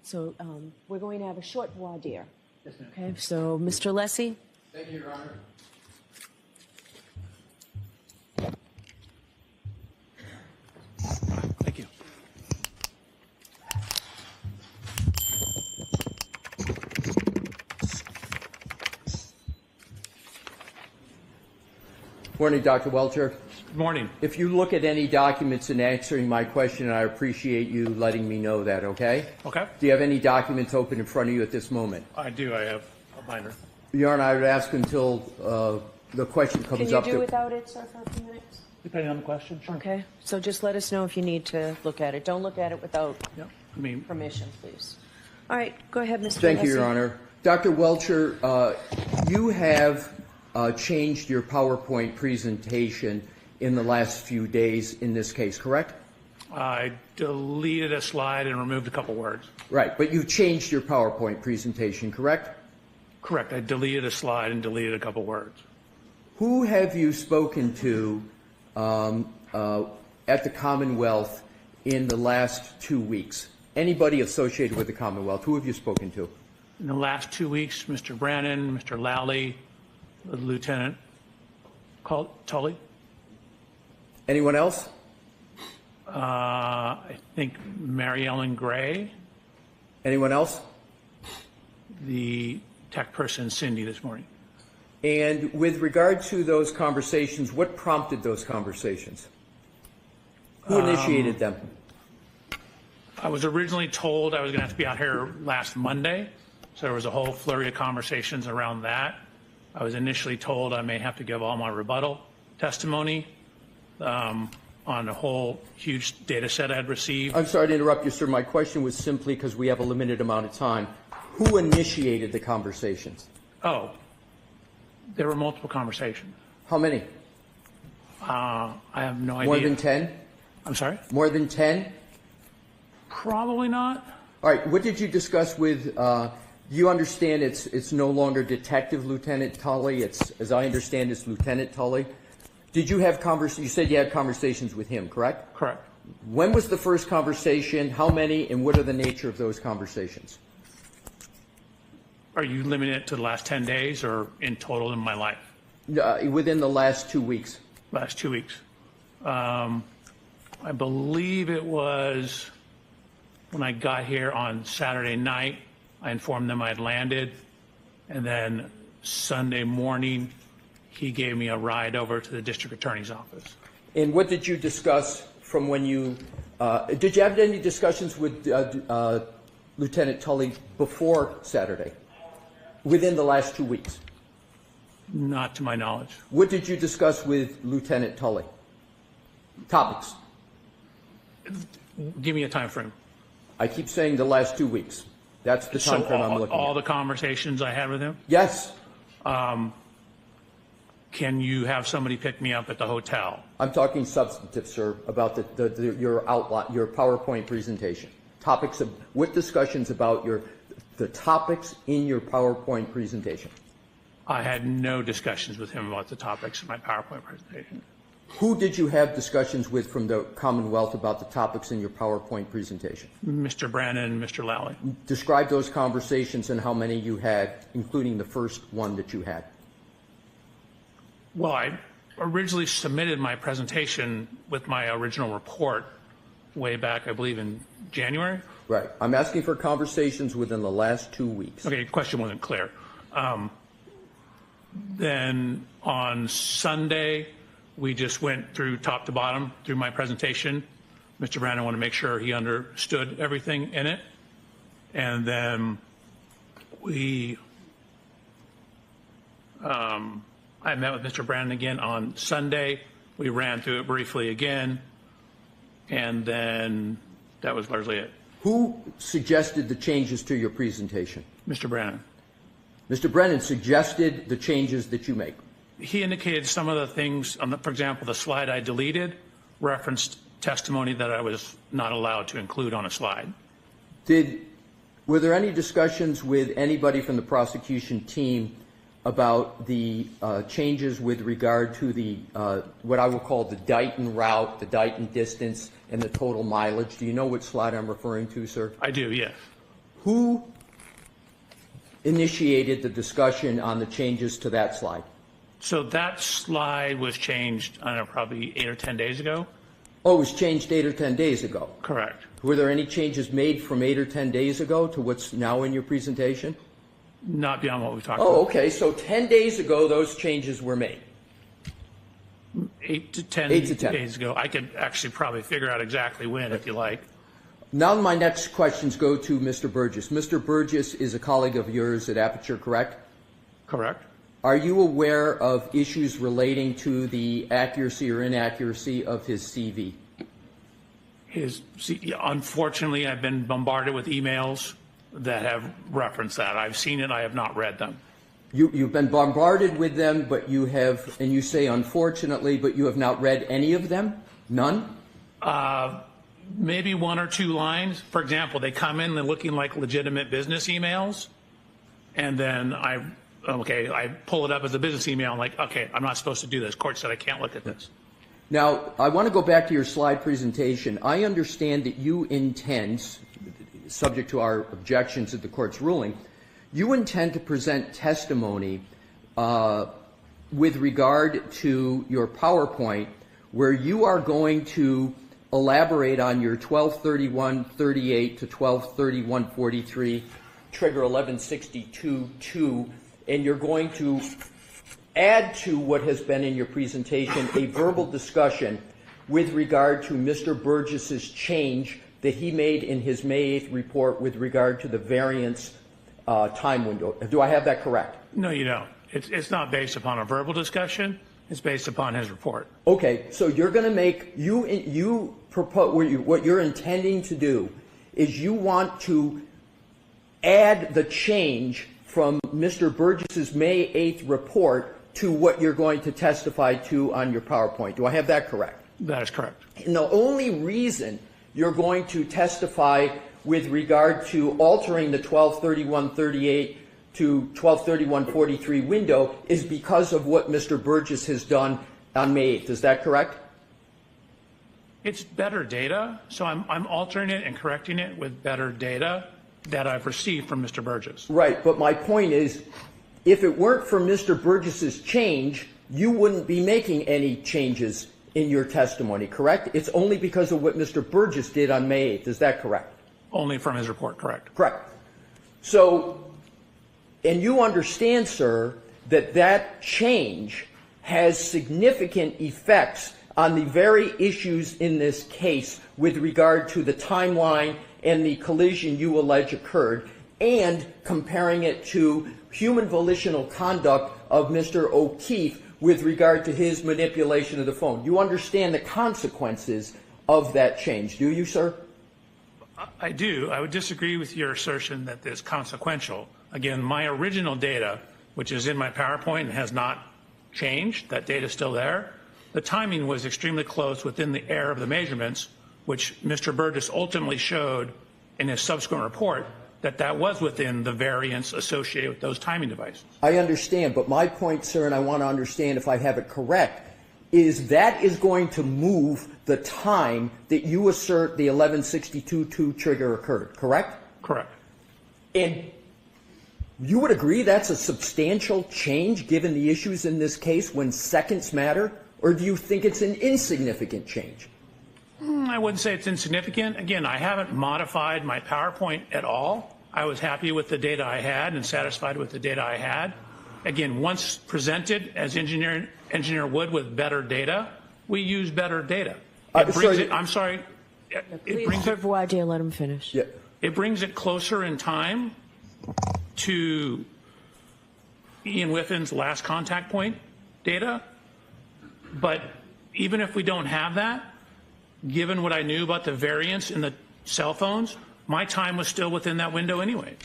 So we're going to have a short voir dire. Yes, ma'am. Okay, so Mr. Lessie? Thank you, Your Honor. Thank you. Morning, Dr. Welcher. Good morning. If you look at any documents in answering my question, I appreciate you letting me know that, okay? Okay. Do you have any documents open in front of you at this moment? I do. I have a binder. Your Honor, I would ask until the question comes Can you up. do without it, sir, for a few minutes? Depending on the question, sure. Okay, so just let us know if you need to look at it. Don't look at it without Yeah. I mean, permission, please. All right, go ahead, Mr. Thank you, Your Lessie. Honor. Dr. Welcher, you have changed your PowerPoint presentation in the last few days in this case, correct? I deleted a slide and removed a couple words. Right, but you've changed your PowerPoint presentation, correct? Correct. I deleted a slide and deleted a couple words. Who have you spoken to at the Commonwealth in the last 2 weeks? Anybody associated with the Commonwealth, who have you spoken to? In the last 2 weeks, Mr. Brannon, Mr. Lally, Lieutenant Tully. Anyone else? I think Mary Ellen Gray, Anyone else? the tech person Cindy this morning. And with regard to those conversations, what prompted those conversations? Who initiated them? I was originally told I was going to have to be out here last Monday, so there was a whole flurry of conversations around that. I was initially told I may have to give all my rebuttal testimony on a whole huge data set I had received. I'm sorry to interrupt you, sir. My question was simply because we have a limited amount of time. Who initiated the conversations? Oh, there were multiple conversations. How many? I have no idea. More than 10? I'm sorry? More than 10? Probably not. All right. What did you discuss with? You understand it's no longer Detective Lieutenant Tully. It's, as I understand, it's Lieutenant Tully. Did you have You said you had conversations with him, correct? Correct. When was the first conversation? How many? And what are the nature of those conversations? Are you limiting it to the last 10 days or in total in my life? Within the last 2 weeks. Last 2 weeks. I believe it was when I got here on Saturday night. I informed them I had landed, and then Sunday morning, he gave me a ride over to the district attorney's office. And what did you discuss from when you? Did you have any discussions with Lieutenant Tully before Saturday? Within the last 2 weeks? Not to my knowledge. What did you discuss with Lieutenant Tully? Topics. Give me a time frame. I keep saying the last 2 weeks. That's the time frame I'm looking all at. the conversations I had with him? Yes. Can you have somebody pick me up at the hotel? I'm talking substantive, sir, about your outline, your PowerPoint presentation. Topics of what discussions about the topics in your PowerPoint presentation? I had no discussions with him about the topics in my PowerPoint presentation. Who did you have discussions with from the Commonwealth about the topics in your PowerPoint presentation? Mr. Brannon and Mr. Lally. Describe those conversations and how many you had, including the first one that you had. Well, I originally submitted my presentation with my original report way back, I believe, in January. Right. I'm asking for conversations within the last 2 weeks. Okay, the question wasn't clear. Then on Sunday, we just went through top to bottom through my presentation. Mr. Brannon wanted to make sure he understood everything in it. And then I met with Mr. Brannon again on Sunday. We ran through it briefly again. And then that was largely it. Who suggested the changes to your presentation? Mr. Brannon. Mr. Brennan suggested the changes that you make. He indicated some of the things, for example, the slide I deleted referenced testimony that I was not allowed to include on a slide. Were there any discussions with anybody from the prosecution team about the changes with regard to the what I will call the Dighton route, the Dighton distance, and the total mileage? Do you know which slide I'm referring to, sir? I do, yes. who initiated the discussion on the changes to that slide? So that slide was changed, I don't know, probably 8 or 10 days ago. Oh, it was changed 8 or 10 days ago. Correct. Were there any changes made from 8 or 10 days ago to what's now in your presentation? Not beyond what we talked about. Oh, okay. So 10 days ago, those changes were made. 8 to 10 days ago. I could actually probably figure out exactly when, if you like. Now my next questions go to Mr. Burgess. Mr. Burgess is a colleague of yours at Aperture, correct? Correct. Are you aware of issues relating to the accuracy or inaccuracy of his CV? Unfortunately, I've been bombarded with emails that have referenced that. I've seen it. I have not read them. You've been bombarded with them, but you have, and you say unfortunately, but you have not read any of them? None? Maybe 1 or 2 lines. For example, they come in, they're looking like legitimate business emails, and then I pull it up as a business email. I'm like, okay, I'm not supposed to do this. Court said I can't look at this. Now, I want to go back to your slide presentation. I understand that you intend, subject to our objections at the court's ruling, you intend to present testimony with regard to your PowerPoint where you are going to elaborate on your 1231-38 to 1231-43 trigger 1162-2, and you're going to add to what has been in your presentation a verbal discussion with regard to Mr. Burgess's change that he made in his May 8th report with regard to the variance time window. Do I have that correct? No, you don't. It's not based upon a verbal discussion. It's based upon his report. Okay, so you're going to make, you propose, what you're intending to do is you want to add the change from Mr. Burgess's May 8th report to what you're going to testify to on your PowerPoint. Do I have that correct? That is correct. And the only reason you're going to testify with regard to altering the 1231-38 to 1231-43 window is because of what Mr. Burgess has done on May 8th. Is that correct? It's better data, so I'm altering it and correcting it with better data that I've received from Mr. Burgess. Right, but my point is, if it weren't for Mr. Burgess's change, you wouldn't be making any changes in your testimony, correct? It's only because of what Mr. Burgess did on May 8th. Is that correct? Only from his report, correct. Correct. So, and you understand, sir, that that change has significant effects on the very issues in this case with regard to the timeline and the collision you allege occurred, and comparing it to human volitional conduct of Mr. O'Keefe with regard to his manipulation of the phone. You understand the consequences of that change, do you, sir? I do. I would disagree with your assertion that it's consequential. Again, my original data, which is in my PowerPoint and has not changed, that data is still there. The timing was extremely close within the error of the measurements, which Mr. Burgess ultimately showed in his subsequent report that was within the variance associated with those timing devices. I understand, but my point, sir, and I want to understand if I have it correct, is that is going to move the time that you assert the 1162-2 trigger occurred, correct? Correct. And you would agree that's a substantial change given the issues in this case when seconds matter, or do you think it's an insignificant change? I wouldn't say it's insignificant. Again, I haven't modified my PowerPoint at all. I was happy with the data I had and satisfied with the data I had. Again, once presented as engineer would with better data, we use better data. It brings it, I'm sorry. It brings it, let him finish. Yeah. it brings it closer in time to Ian Whiffin's last contact point data. But even if we don't have that, given what I knew about the variance in the cell phones, my time was still within that window anyway.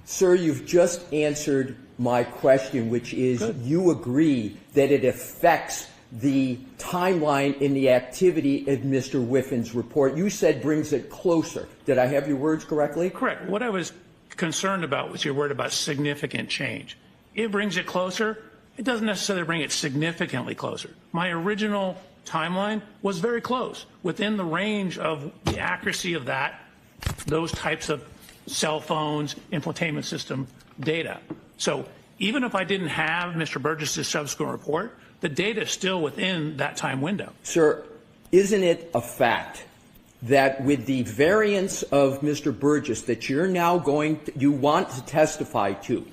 Sir, you've just answered my question, which is Good. You agree that it affects the timeline in the activity of Mr. Whiffin's report. You said brings it closer. Did I have your words correctly? Correct. What I was concerned about was your word about significant change. It brings it closer. It doesn't necessarily bring it significantly closer. My original timeline was very close, within the range of the accuracy of those types of cell phones, infotainment system data. So even if I didn't have Mr. Burgess's subsequent report, the data is still within that time window. Sir, isn't it a fact that with the variance of Mr. Burgess that you're now you want to testify to,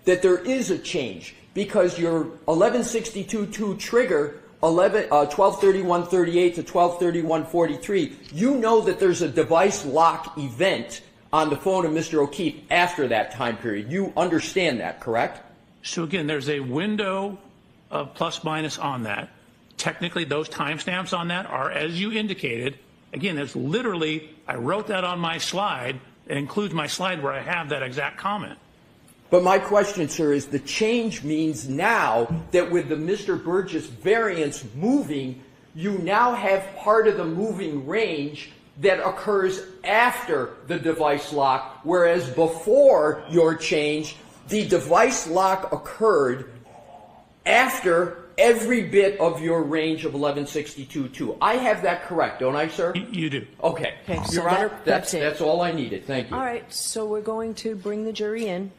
that there is a change because your 1162.2 trigger 1231.38 to 1231.43, you know that there's a device lock event on the phone of Mr. O'Keefe after that time period. You understand that, correct? So again, there's a window of plus minus on that. Technically, those timestamps on that are, as you indicated, again, it's literally, I wrote that on my slide. It includes my slide where I have that exact comment. But my question, sir, is the change means now that with the Mr. Burgess variance moving, you now have part of the moving range that occurs after the device lock, whereas before your change, the device lock occurred after every bit of your range of 1162.2. I have that correct, don't I, sir? You do. Okay. Okay, so Your Honor, that's it. that's all I needed. Thank you. All right, so we're going to bring the jury in.